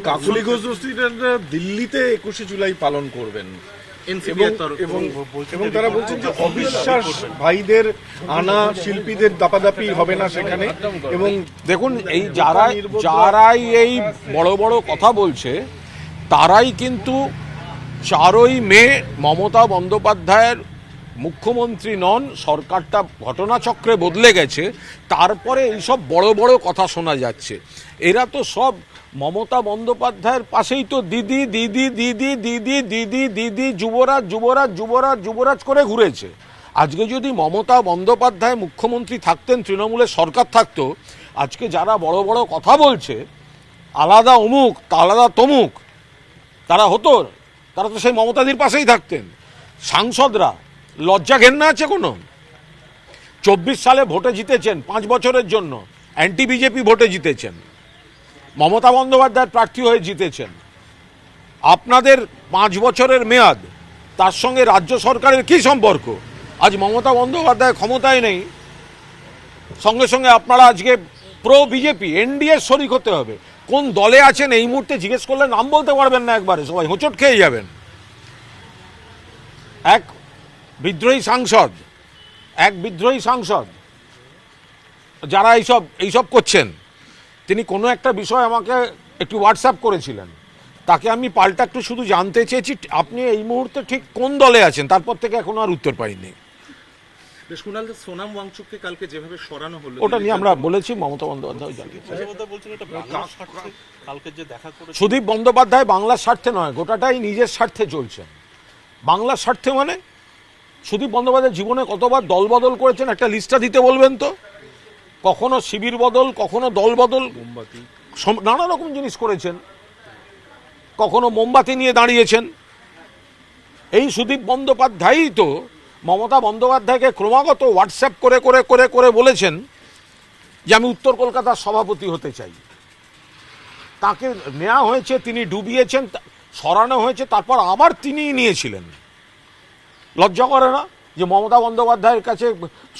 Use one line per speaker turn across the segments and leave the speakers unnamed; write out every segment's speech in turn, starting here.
কাকলি ঘোষ দিল্লিতে 21শে জুলাই পালন করবেন এবং তারা বলছেন যে অবিশ্বাস ভাইদের আনা শিল্পীদের দাপাদাপি হবে না সেখানে। এবং
দেখুন, এই যারাই এই বড় বড় কথা বলছে তারাই কিন্তু 4ই মে মমতা বন্দ্যোপাধ্যায়ের মুখ্যমন্ত্রী নন, সরকারটা ঘটনাচক্রে বদলে গেছে, তারপরে এইসব বড় বড় কথা শোনা যাচ্ছে। এরা তো সব মমতা বন্দ্যোপাধ্যায়ের পাশেই তো দিদি দিদি দিদি দিদি দিদি দিদি যুবরাজ যুবরাজ যুবরাজ যুবরাজ করে ঘুরেছে। আজকে যদি মমতা বন্দ্যোপাধ্যায় মুখ্যমন্ত্রী থাকতেন, তৃণমূলের সরকার থাকতো, আজকে যারা বড় বড় কথা বলছে আলাদা অমুক আলাদা তমুক, তারা হতো, তারা তো সেই মমতাদির পাশেই থাকতেন। সাংসদরা লজ্জা ঘেন্না আছে কোনো? 24 সালে ভোটে জিতেছেন 5 বছরের জন্য, অ্যান্টি বিজেপি ভোটে জিতেছেন, মমতা বন্দ্যোপাধ্যায়ের প্রার্থী হয়ে জিতেছেন। আপনাদের 5 বছরের মেয়াদ, তার সঙ্গে রাজ্য সরকারের কি সম্পর্ক? আজ মমতা বন্দ্যোপাধ্যায় ক্ষমতায় নেই, সঙ্গে সঙ্গে আপনারা আজকে প্রো বিজেপি এনডিএ শরিক হতে হবে। কোন দলে আছেন এই মুহূর্তে জিজ্ঞেস করলে নাম বলতে পারবেন না, একবারে সবাই হোঁচট খেয়ে যাবেন। এক বিদ্রোহী সাংসদ যারা এইসব করছেন, তিনি কোনো একটা বিষয় আমাকে একটু হোয়াটসঅ্যাপ করেছিলেন, তাকে আমি পাল্টা একটু শুধু জানতে চেয়েছি আপনি এই মুহূর্তে ঠিক কোন দলে আছেন, তারপর থেকে এখনো আর উত্তর পাইনি।
সোনাম ওয়াংচুককে কালকে যেভাবে সরানো হলো,
ওটা নিয়ে আমরা বলেছি, মমতা বন্দ্যোপাধ্যায় জানিয়েছে। সুদীপ বন্দ্যোপাধ্যায় বাংলার স্বার্থে নয়, গোটাটাই নিজের স্বার্থে চলছেন। বাংলার স্বার্থে মানে সুদীপ বন্দ্যোপাধ্যায় জীবনে কতবার দল বদল করেছেন একটা লিস্টটা দিতে বলবেন তো? কখনো শিবির বদল, কখনো দল বদল, নানা রকম জিনিস করেছেন, কখনো মোমবাতি নিয়ে দাঁড়িয়েছেন। এই সুদীপ বন্দ্যোপাধ্যায়ই তো মমতা বন্দ্যোপাধ্যায়কে ক্রমাগত হোয়াটসঅ্যাপ করে করে করে করে বলেছেন যে আমি উত্তর কলকাতার সভাপতি হতে চাই। তাকে নেওয়া হয়েছে, তিনি ডুবিয়েছেন, সরানো হয়েছে, তারপর আবার তিনিই নিয়েছিলেন। লজ্জা করে না যে মমতা বন্দ্যোপাধ্যায়ের কাছে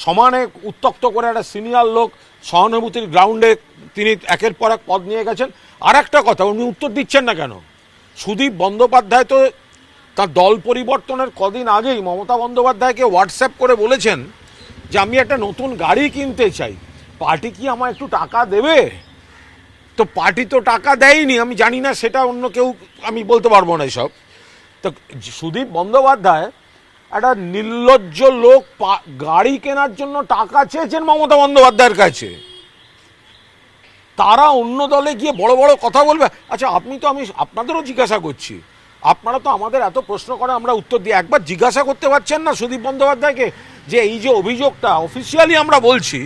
সমানে উত্তক্ত করে একটা সিনিয়র লোক সহানুভূতির গ্রাউন্ডে তিনি একের পর এক পদ নিয়ে গেছেন? আর একটা কথা, উনি উত্তর দিচ্ছেন না কেন? সুদীপ বন্দ্যোপাধ্যায় তো তার দল পরিবর্তনের কদিন আগেই মমতা বন্দ্যোপাধ্যায়কে হোয়াটসঅ্যাপ করে বলেছেন যে আমি একটা নতুন গাড়ি কিনতে চাই, পার্টি কি আমায় একটু টাকা দেবে? তো পার্টি তো টাকা দেয়নি, আমি জানি না, সেটা অন্য কেউ, আমি বলতে পারবো না এসব। তো সুদীপ বন্দ্যোপাধ্যায় একটা নির্লজ্জ লোক গাড়ি কেনার জন্য টাকা চেয়েছেন মমতা বন্দ্যোপাধ্যায়ের কাছে, তারা অন্য দলে গিয়ে বড় বড় কথা বলবে। আচ্ছা, আমি আপনাদেরও জিজ্ঞাসা করছি, আপনারা তো আমাদের এত প্রশ্ন করে আমরা উত্তর দিই, একবার জিজ্ঞাসা করতে পারছেন না সুদীপ বন্দ্যোপাধ্যায়কে যে এই যে অভিযোগটা অফিসিয়ালি আমরা বলছি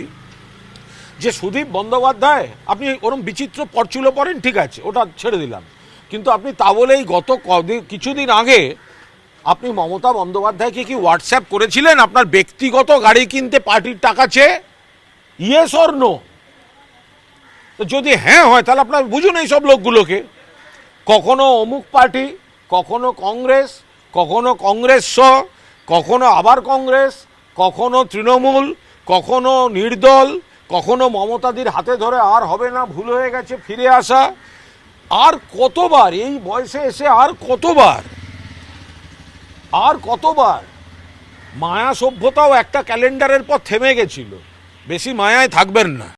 যে সুদীপ বন্দ্যোপাধ্যায়, আপনি ওরম বিচিত্র পরচুলো পড়েন, ঠিক আছে, ওটা ছেড়ে দিলাম, কিন্তু আপনি তা বলেই গত কিছুদিন আগে আপনি মমতা বন্দ্যোপাধ্যায়কে কি হোয়াটসঅ্যাপ করেছিলেন আপনার ব্যক্তিগত গাড়ি কিনতে পার্টির টাকা চেয়ে? Yes or no? তো যদি হ্যাঁ হয় তাহলে আপনার বুঝুন এই সব লোকগুলোকে, কখনো অমুক পার্টি, কখনো কংগ্রেস, কখনো কংগ্রেস কখনো আবার কংগ্রেস, কখনো তৃণমূল, কখনো নির্দল, কখনো মমতাদির হাতে ধরে আর হবে না, ভুল হয়ে গেছে, ফিরে আসা। আর কতবার এই বয়সে এসে, আর কতবার মায়া সভ্যতাও একটা ক্যালেন্ডারের পর থেমে গেছিল, বেশি মায়ায় থাকবেন না।